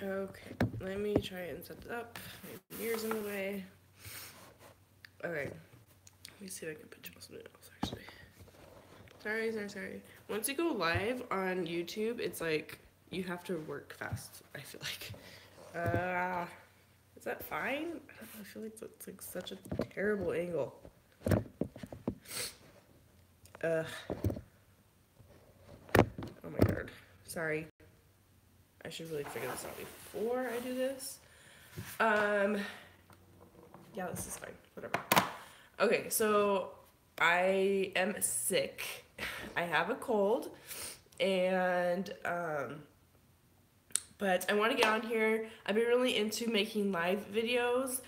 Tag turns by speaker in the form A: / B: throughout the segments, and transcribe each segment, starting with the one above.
A: Okay, let me try and set it up. My mirror's in the way. Okay, let me see if I can picture something else actually. Sorry. Once you go live on YouTube, it's like you have to work fast, I feel like. Is that fine? I feel like it's like such a terrible angle. Ugh. Oh my god. Sorry. I should really figure this out before I do this. Yeah, this is fine. Whatever. Okay, so I am sick. I have a cold, and but I want to get on here. I've been really into making live videos,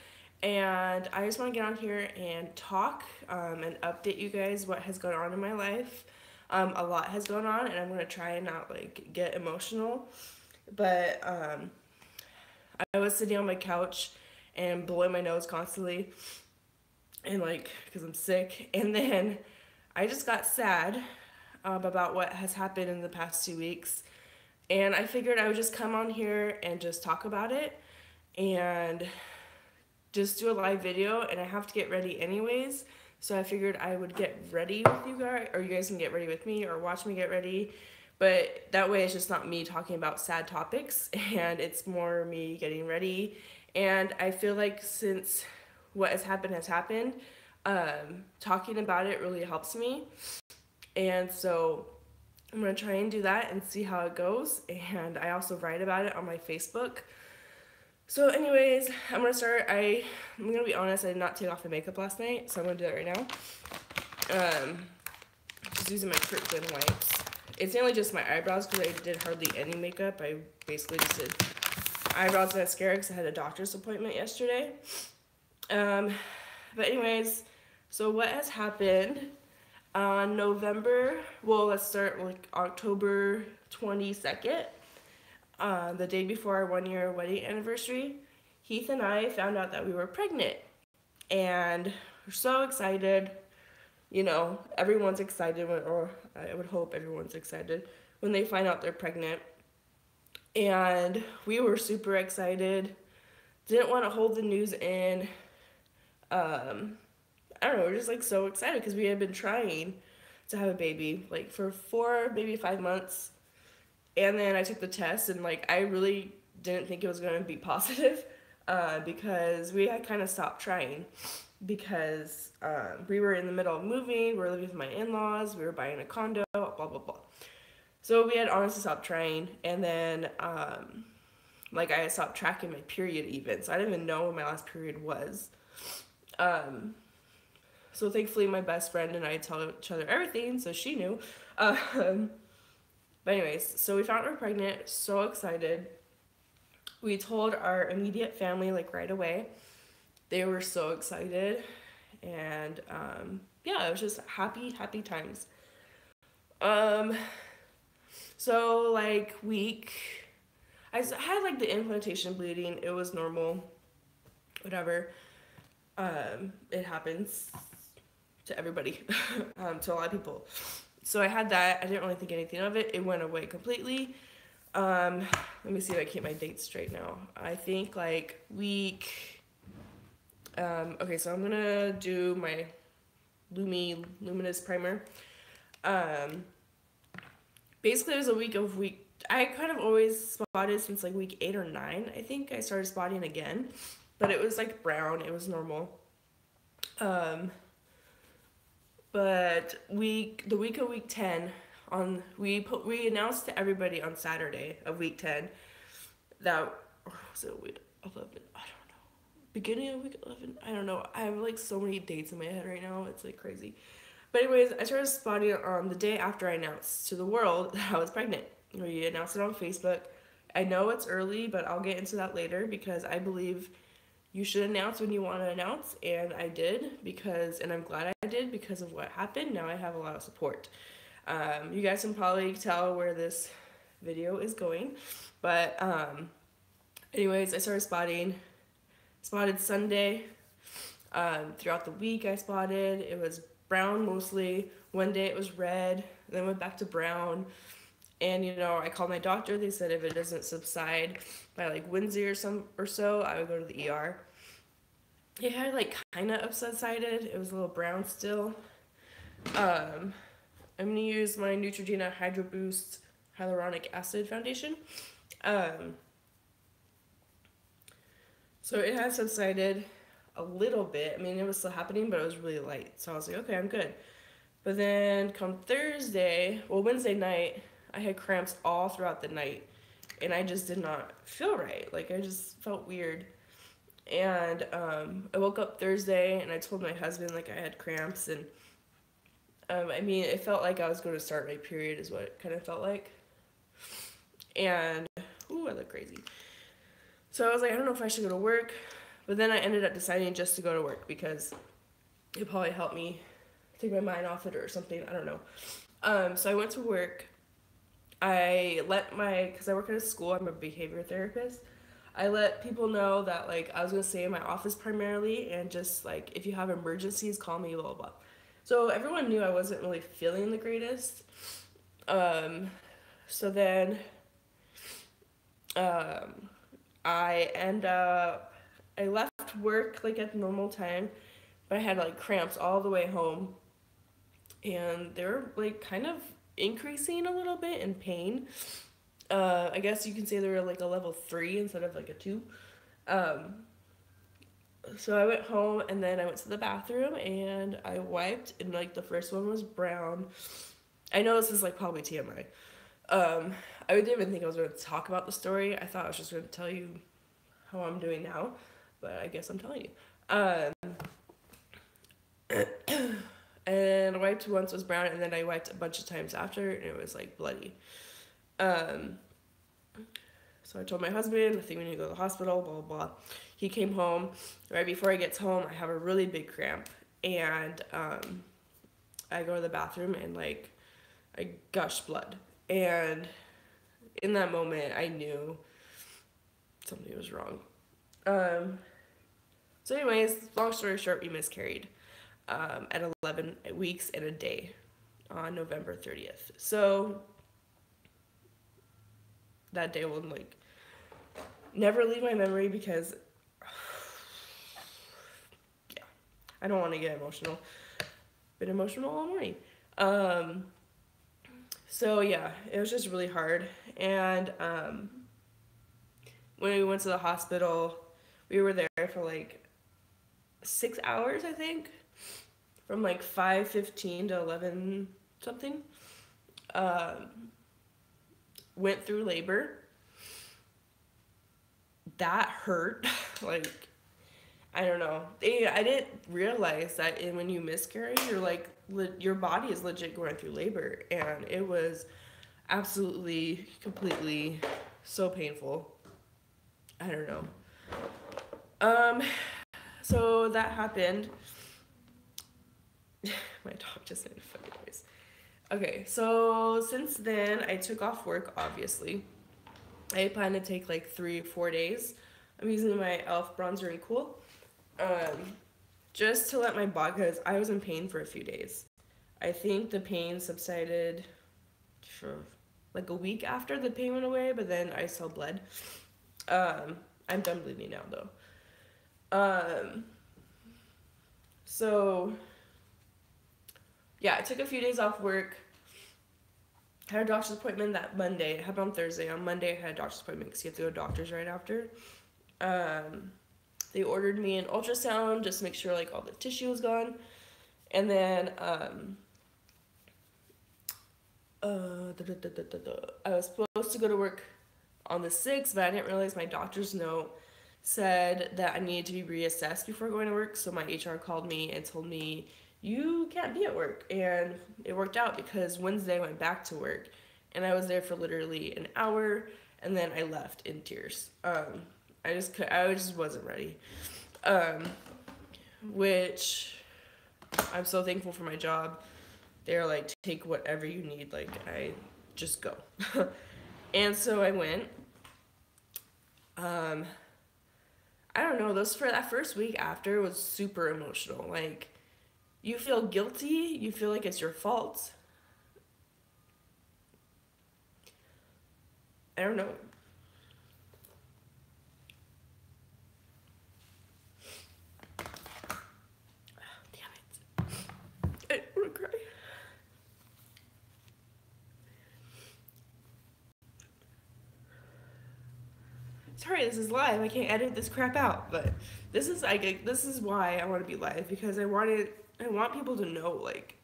A: and I just want to get on here and talk and update you guys what has gone on in my life. A lot has gone on, and I'm gonna try and not like get emotional, but I was sitting on my couch and blowing my nose constantly, and like because I'm sick, and then I just got sad about what has happened in the past 2 weeks, and I figured I would just come on here and just talk about it and just do a live video. And I have to get ready anyways, so I figured I would get ready with you guys, or you guys can get ready with me or watch me get ready. But that way it's just not me talking about sad topics, and it's more me getting ready. And I feel like since what has happened, talking about it really helps me. And so I'm going to try and do that and see how it goes. And I also write about it on my Facebook. So anyways, I'm going to start. I'm going to be honest, I did not take off my makeup last night, so I'm going to do that right now. Just using my Kirkland wipes. It's mainly just my eyebrows because I did hardly any makeup. I basically just did eyebrows and mascara because I had a doctor's appointment yesterday. But anyways, so what has happened on let's start like October 22nd, the day before our 1 year wedding anniversary. Heath and I found out that we were pregnant, and we're so excited. You know, everyone's excited, or I would hope everyone's excited when they find out they're pregnant. And we were super excited. Didn't want to hold the news in. I don't know, we're just like so excited because we had been trying to have a baby like for 4, maybe 5 months. And then I took the test, and like I really didn't think it was going to be positive because we had kind of stopped trying because we were in the middle of moving. We were living with my in-laws. We were buying a condo, blah, blah, blah. So we had honestly stopped trying. And then like I had stopped tracking my period even. So I didn't even know when my last period was. So thankfully my best friend and I tell each other everything, so she knew. But anyways, so we found out we're pregnant, so excited. We told our immediate family like right away. They were so excited, and yeah, it was just happy times. So like I had like the implantation bleeding. It was normal, whatever. It happens to everybody, to a lot of people. So I had that. I didn't really think anything of it. It went away completely. Let me see if I keep my dates straight now. I think like week. Okay, so I'm gonna do my Luminous primer. Basically, it was a week. I kind of always spotted since like week 8 or 9. I think I started spotting again, but it was like brown. It was normal. But the week of week 10, we announced to everybody on Saturday of week 10 that, or was it week 11? I don't know. Beginning of week 11? I don't know. I have like so many dates in my head right now. It's like crazy. But anyways, I started spotting on the day after I announced to the world that I was pregnant. We announced it on Facebook. I know it's early, but I'll get into that later because I believe you should announce when you want to announce, and I did and I'm glad I did because of what happened. Now I have a lot of support. You guys can probably tell where this video is going, but anyways, I started spotted Sunday. Throughout the week I it was brown mostly. One day it was red, then went back to brown, And I called my doctor. They said if it doesn't subside by like Wednesday or so, I would go to the ER. It had like kind of subsided. It was a little brown still. I'm gonna use my Neutrogena Hydro Boost Hyaluronic Acid Foundation. So it has subsided a little bit. I mean, it was still happening, but it was really light. So I was like, okay, I'm good. But then come Wednesday night, I had cramps all throughout the night. And I just did not feel right. Like, I just felt weird. And I woke up Thursday, and I told my husband, like, I had cramps. And, I mean, it felt like I was going to start my period is what it kind of felt like. And, ooh, I look crazy. So I was like, I don't know if I should go to work. But then I ended up deciding just to go to work because it probably helped me take my mind off it or something. I don't know. So I went to work. Because I work at a school, I'm a behavior therapist. I let people know that, like, I was going to stay in my office primarily and just, like, if you have emergencies, call me, blah, blah, blah. So everyone knew I wasn't really feeling the greatest. So then I left work, like, at the normal time, but I had, like, cramps all the way home. And they were, like, kind of increasing a little bit in pain. I guess you can say they were like a level 3 instead of like a 2. So I went home and then I went to the bathroom and I wiped, and like the first one was brown. I know this is like probably TMI. I didn't even think I was going to talk about the story. I thought I was just going to tell you how I'm doing now, but I guess I'm telling you. And I wiped once, it was brown, and then I wiped a bunch of times after, and it was like bloody. So I told my husband, I think we need to go to the hospital, blah, blah, blah. He came home. Right before I get home, I have a really big cramp, and I go to the bathroom, and like I gush blood. And in that moment, I knew something was wrong. So anyways, long story short, we miscarried. At 11 weeks and a day on November 30th. So that day will like never leave my memory because yeah, I don't want to get emotional. Been emotional all morning. So yeah, it was just really hard. And when we went to the hospital, we were there for like 6 hours, I think. From like 5:15 to 11 something. Went through labor. That hurt. Like, I don't know. I didn't realize that when you miscarry, you're like, your body is legit going through labor. And it was absolutely, completely so painful. I don't know. So that happened. My dog just made a funny noise. Okay, so since then, I took off work, obviously. I plan to take like 3 or 4 days. I'm using my e.l.f. bronzer and cool. Just to let my body, because I was in pain for a few days. I think the pain subsided for like a week after the pain went away, but then I still bled. I'm done bleeding now, though. So yeah, I took a few days off work. Had a doctor's appointment that Monday. It happened on Thursday. On Monday, I had a doctor's appointment because you have to go to doctors right after. They ordered me an ultrasound just to make sure like all the tissue was gone. And then I was supposed to go to work on the 6th, but I didn't realize my doctor's note said that I needed to be reassessed before going to work. So my HR called me and told me, you can't be at work. And it worked out because Wednesday I went back to work and I was there for literally an hour and then I left in tears. I just wasn't ready. Which I'm so thankful for my job. They're like, take whatever you need. Like, I just go. And so I went. I don't know, that first week after was super emotional. Like, you feel guilty, you feel like it's your fault. I don't know. Damn it. I don't want to cry. Sorry, this is live. I can't edit this crap out, but this is why I want to be live, because I want people to know, like,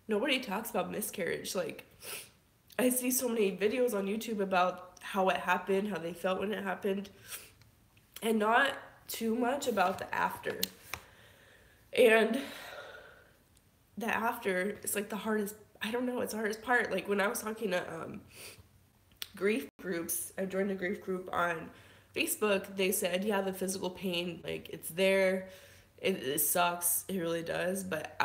A: nobody talks about miscarriage. Like, I see so many videos on YouTube about how it happened, how they felt when it happened, and not too much about the after. And the after is like the hardest, I don't know, it's the hardest part. Like, when I was talking to grief groups, I joined a grief group on Facebook, they said, yeah, the physical pain, like, it's there, it sucks, it really does, but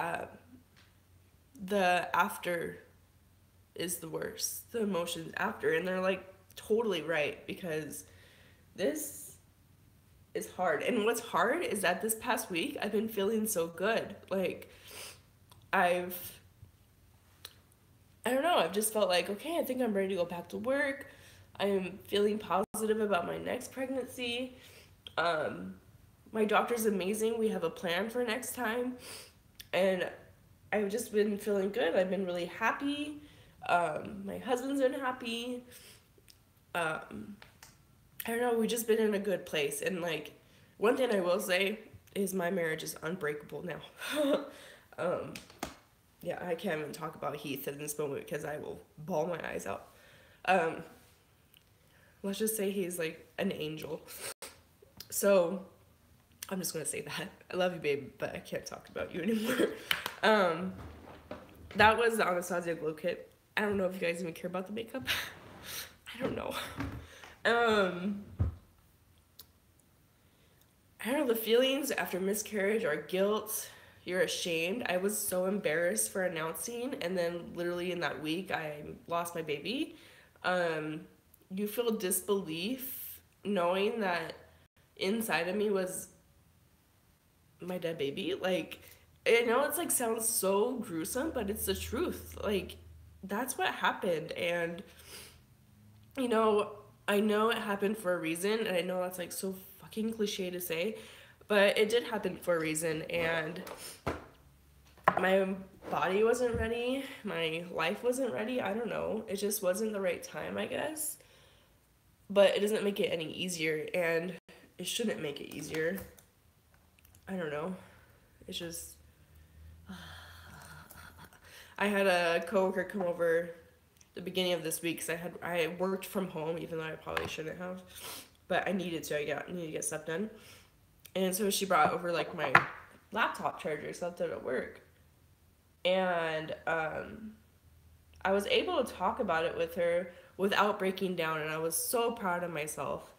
A: the after is the worst, the emotions after. And they're like totally right, because this is hard. And what's hard is that this past week I've been feeling so good. Like, I don't know, I've just felt like, okay, I think I'm ready to go back to work. I'm feeling positive about my next pregnancy. My doctor's amazing. We have a plan for next time. And I've just been feeling good. I've been really happy. My husband's been happy. I don't know, we've just been in a good place. And, like, one thing I will say is my marriage is unbreakable now. Yeah, I can't even talk about Heath in this moment because I will bawl my eyes out. Let's just say he's like an angel. So I'm just gonna say that. I love you, babe, but I can't talk about you anymore. That was the Anastasia glow kit. I don't know if you guys even care about the makeup. I don't know. I don't know, the feelings after miscarriage are guilt. You're ashamed. I was so embarrassed for announcing, and then literally in that week I lost my baby. You feel disbelief knowing that inside of me was my dead baby. Like, I know it's like sounds so gruesome, but it's the truth. Like, that's what happened. And you know, I know it happened for a reason, and I know that's like so fucking cliche to say, but it did happen for a reason. And my body wasn't ready, my life wasn't ready. I don't know, it just wasn't the right time, I guess. But it doesn't make it any easier, and it shouldn't make it easier. I don't know, it's just I had a coworker come over the beginning of this week, because I worked from home, even though I probably shouldn't have, but I needed to. Needed to get stuff done. And so she brought over like my laptop charger, so I left it at work. And I was able to talk about it with her without breaking down, and I was so proud of myself.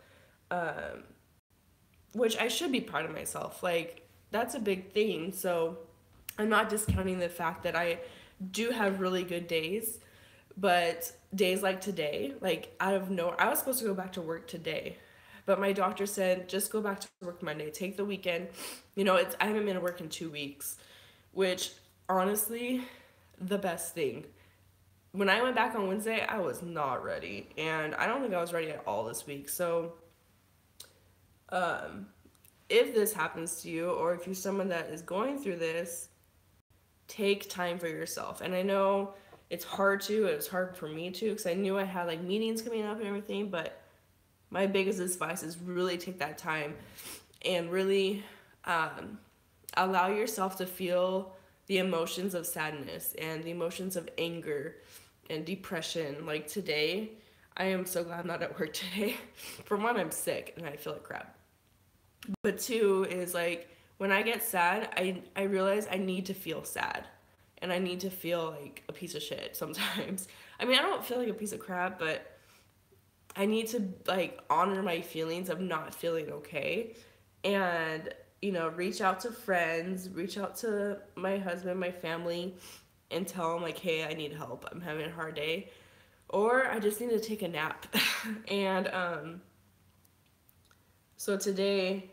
A: Which I should be proud of myself. Like, that's a big thing. So I'm not discounting the fact that I do have really good days, but days like today, like out of nowhere, I was supposed to go back to work today, but my doctor said, just go back to work Monday, take the weekend. You know, I haven't been to work in 2 weeks, which honestly, the best thing. When I went back on Wednesday, I was not ready, and I don't think I was ready at all this week. So if this happens to you, or if you're someone that is going through this, take time for yourself. And I know it's hard to, it was hard for me too, because I knew I had like meetings coming up and everything, but my biggest advice is really take that time and really allow yourself to feel the emotions of sadness and the emotions of anger and depression. Like today, I am so glad I'm not at work today. For one, I'm sick and I feel like crap. But two is like, when I get sad, I realize I need to feel sad. And I need to feel like a piece of shit sometimes. I mean, I don't feel like a piece of crap, but I need to like honor my feelings of not feeling okay. And, you know, reach out to friends, reach out to my husband, my family, and tell them like, hey, I need help. I'm having a hard day. Or I just need to take a nap. And so today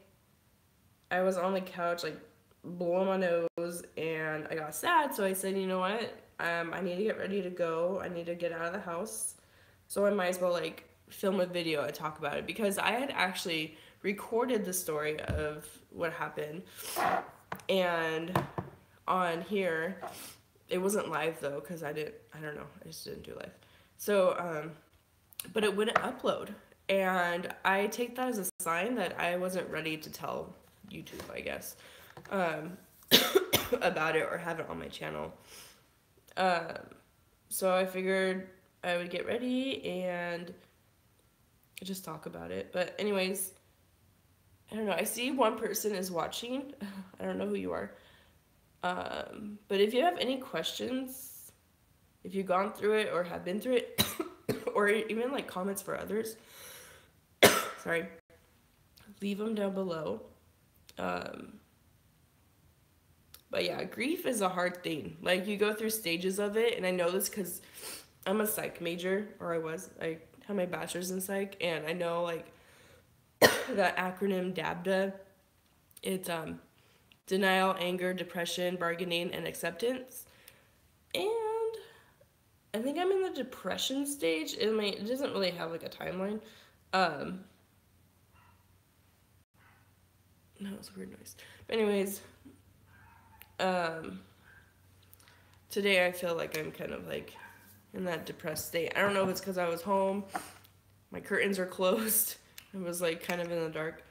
A: I was on the couch like blowing my nose, and I got sad, so I said, you know what, I need to get ready to go. I need to get out of the house. So I might as well like film a video and talk about it because I had actually recorded the story of what happened, and on here it wasn't live though because I don't know, I just didn't do live. So but it wouldn't upload, and I take that as a sign that I wasn't ready to tell YouTube, I guess, um, about it or have it on my channel. Um, so I figured I would get ready and just talk about it. But anyways, I don't know. I see one person is watching. I don't know who you are. But if you have any questions, if you've gone through it or have been through it, or even like comments for others, sorry, leave them down below. But yeah, grief is a hard thing. Like, you go through stages of it, and I know this because I'm a psych major, or I was. I have my bachelor's in psych, and I know, like, that acronym DABDA. It's denial, anger, depression, bargaining, and acceptance. And I think I'm in the depression stage. It doesn't really have, like, a timeline. No, it's a weird noise. But anyways, today I feel like I'm kind of like in that depressed state. I don't know if it's because I was home, my curtains are closed, I was like kind of in the dark.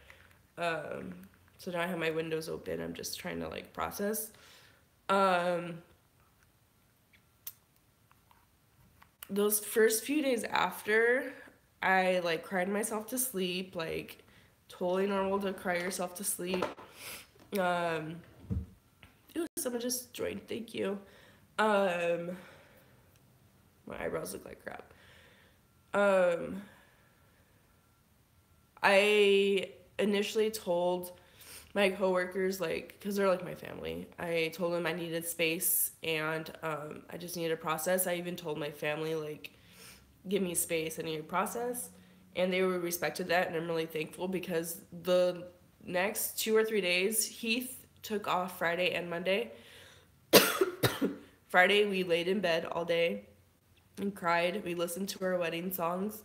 A: So now I have my windows open. I'm just trying to like process. Those first few days after, I like cried myself to sleep, like totally normal to cry yourself to sleep. Ooh, someone just joined. Thank you. My eyebrows look like crap. I initially told my coworkers, like, because they're like my family, I told them I needed space and I just needed to process. I even told my family, like, give me space, I need to process. And they respected that, and I'm really thankful because the next 2 or 3 days, Heath took off Friday and Monday. Friday, we laid in bed all day and cried. We listened to our wedding songs,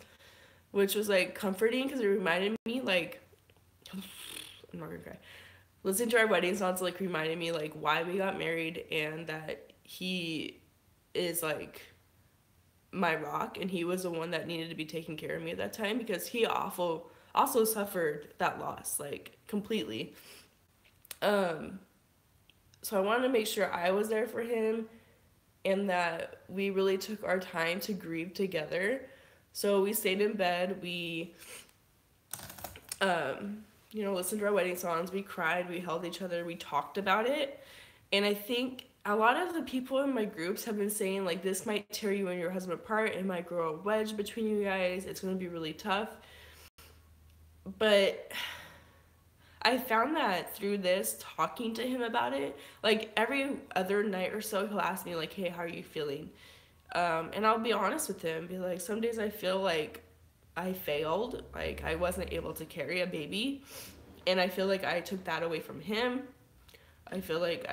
A: which was like comforting because it reminded me, like, I'm not gonna cry. Listening to our wedding songs like reminded me like why we got married and that he is like my rock, and he was the one that needed to be taking care of me at that time because he also suffered that loss like completely. So I wanted to make sure I was there for him and that we really took our time to grieve together. So we stayed in bed, we listened to our wedding songs, we cried, we held each other, we talked about it. And I think a lot of the people in my groups have been saying, like, this might tear you and your husband apart, it might grow a wedge between you guys, it's going to be really tough. But I found that through this, talking to him about it, like every other night or so, he'll ask me, like, hey, how are you feeling? And I'll be honest with him, be like, some days I feel like I failed, like I wasn't able to carry a baby, and I feel like I took that away from him. I feel like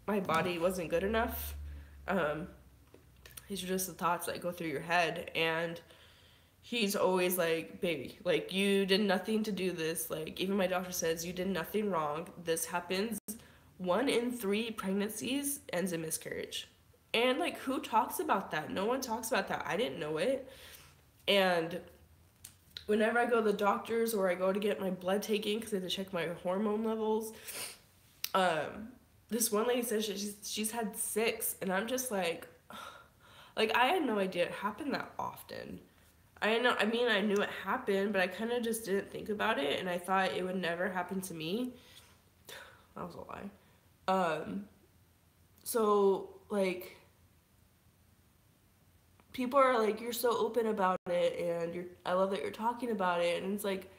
A: my body wasn't good enough. These are just the thoughts that go through your head, and he's always like, baby, like, you did nothing to do this. Like, even my doctor says you did nothing wrong. This happens. 1 in 3 pregnancies ends in miscarriage. And like, who talks about that? No one talks about that. I didn't know it. And whenever I go to the doctors or I go to get my blood taken because I have to check my hormone levels, this one lady says she's had 6, and I'm just like I had no idea it happened that often. I knew it happened, but I kind of just didn't think about it, and I thought it would never happen to me. That was a lie. So, like, people are like, you're so open about it, and I love that you're talking about it, and it's like,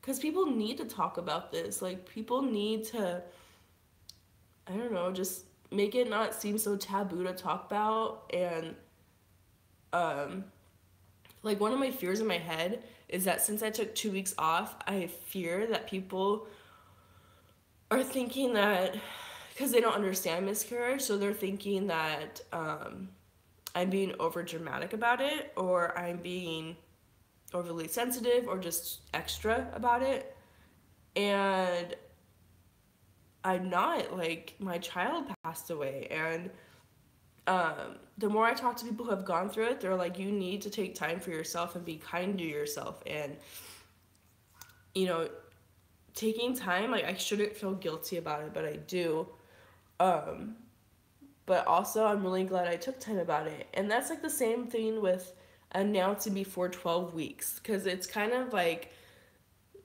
A: because people need to talk about this. Like, people need to, I don't know, just make it not seem so taboo to talk about, and, like, one of my fears in my head is that since I took 2 weeks off, I fear that people are thinking that because they don't understand miscarriage, so they're thinking that I'm being over dramatic about it, or I'm being overly sensitive, or just extra about it. And I'm not. Like, my child passed away, and the more I talk to people who have gone through it, they're like, you need to take time for yourself and be kind to yourself. And, you know, taking time, like, I shouldn't feel guilty about it, but I do. Um, but also, I'm really glad I took time about it. And that's like the same thing with announcing before 12 weeks, because it's kind of like,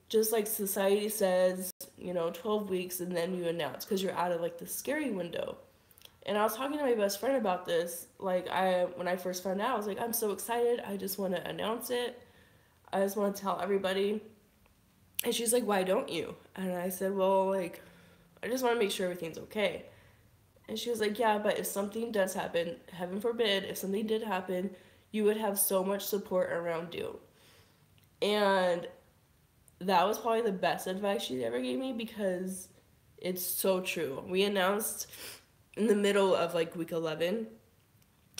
A: just like society says, 12 weeks and then you announce because you're out of like the scary window. And I was talking to my best friend about this. Like, when I first found out, I was like, I'm so excited. I just want to announce it. I just want to tell everybody. And she's like, why don't you? And I said, well, like, I just want to make sure everything's okay. And she was like, yeah, but if something does happen, heaven forbid, if something did happen, you would have so much support around you. And that was probably the best advice she ever gave me, because it's so true. We announced in the middle of like week 11.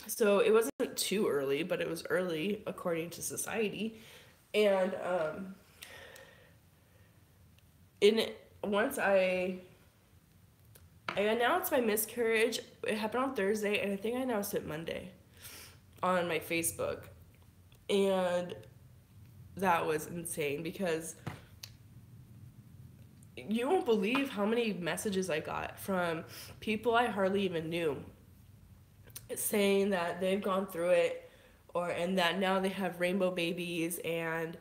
A: So it wasn't too early, but it was early according to society. And in once I announced my miscarriage, it happened on Thursday, and I think I announced it Monday on my Facebook. And that was insane, because you won't believe how many messages I got from people I hardly even knew, saying that they've gone through it, and that now they have rainbow babies and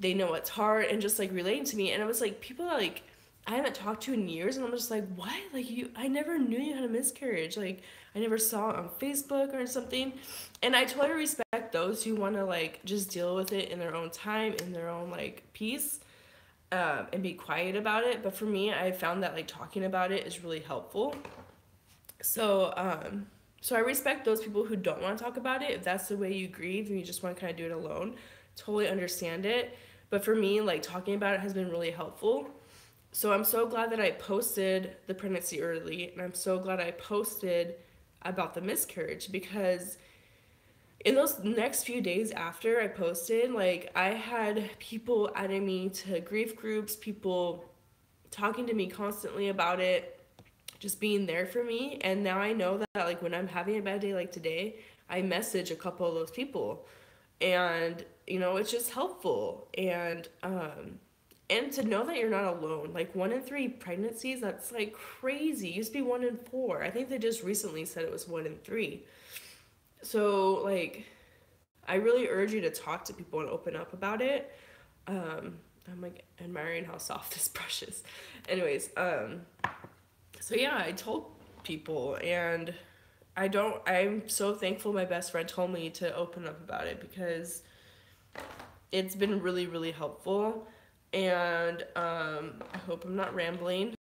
A: they know it's hard, and just like relating to me. And it was like people that, like, I haven't talked to in years, and I'm just like, what? Like, I never knew you had a miscarriage. Like, I never saw it on Facebook or something. And I totally respect those who want to like just deal with it in their own time, in their own like peace, and be quiet about it. But for me, I found that like talking about it is really helpful. So so I respect those people who don't want to talk about it. If that's the way you grieve and you just want to kind of do it alone, totally understand it. But for me, like, talking about it has been really helpful. So I'm so glad that I posted the pregnancy early, and I'm so glad I posted about the miscarriage, because in those next few days after I posted, like, I had people adding me to grief groups, people talking to me constantly about it, just being there for me. And now I know that, like, when I'm having a bad day like today, I message a couple of those people, and it's just helpful. And to know that you're not alone. Like, 1 in 3 pregnancies, that's like crazy. It used to be 1 in 4. I think they just recently said it was 1 in 3. So, like, I really urge you to talk to people and open up about it. I'm like admiring how soft this brush is. Anyways, so yeah, I told people, and I'm so thankful my best friend told me to open up about it, because it's been really, really helpful. And I hope I'm not rambling.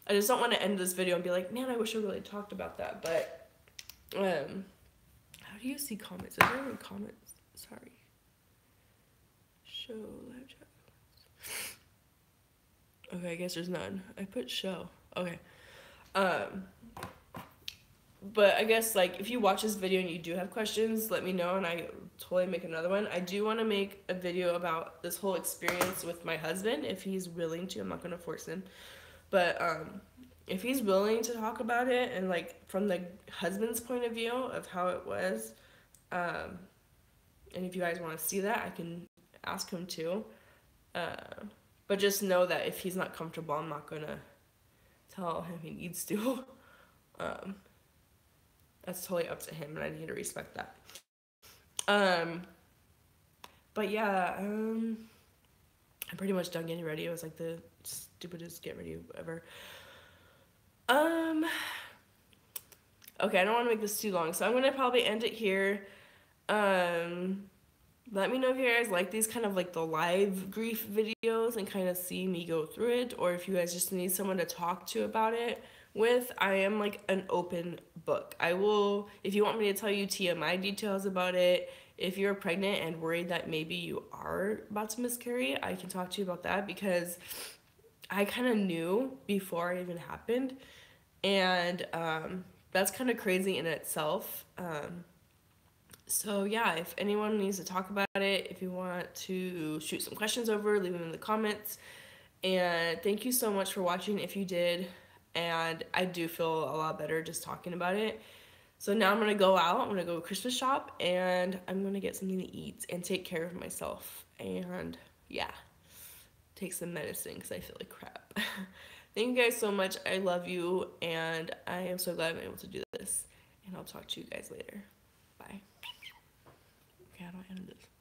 A: I just don't want to end this video and be like, man, I wish I really talked about that. But how do you see comments? Is there any comments? Sorry. Show live chat. Okay, I guess there's none. I put show. Okay. But I guess, like, if you watch this video and you do have questions, let me know, and I totally make another one. I do want to make a video about this whole experience with my husband, if he's willing to. I'm not going to force him. But if he's willing to talk about it, and, like, from the husband's point of view of how it was, and if you guys want to see that, I can ask him to. But just know that if he's not comfortable, I'm not going to tell him he needs to. That's totally up to him, and I need to respect that. But yeah, I'm pretty much done getting ready. It was like the stupidest get ready ever. Okay, I don't want to make this too long, so I'm gonna probably end it here. Let me know if you guys like these kind of like the live grief videos and kind of see me go through it, or if you guys just need someone to talk to about it with. I am like an open book. I will, if you want me to tell you TMI details about it, if you're pregnant and worried that maybe you are about to miscarry, I can talk to you about that, because I kind of knew before it even happened. And that's kind of crazy in itself. So yeah, if anyone needs to talk about it, if you want to shoot some questions over, leave them in the comments. And thank you so much for watching if you did. And I do feel a lot better just talking about it. So now I'm gonna go out, I'm gonna go Christmas shop, and I'm gonna get something to eat and take care of myself. And yeah, take some medicine because I feel like crap. Thank you guys so much. I love you, and I am so glad I'm able to do this. And I'll talk to you guys later. Bye. Okay, how do I end this?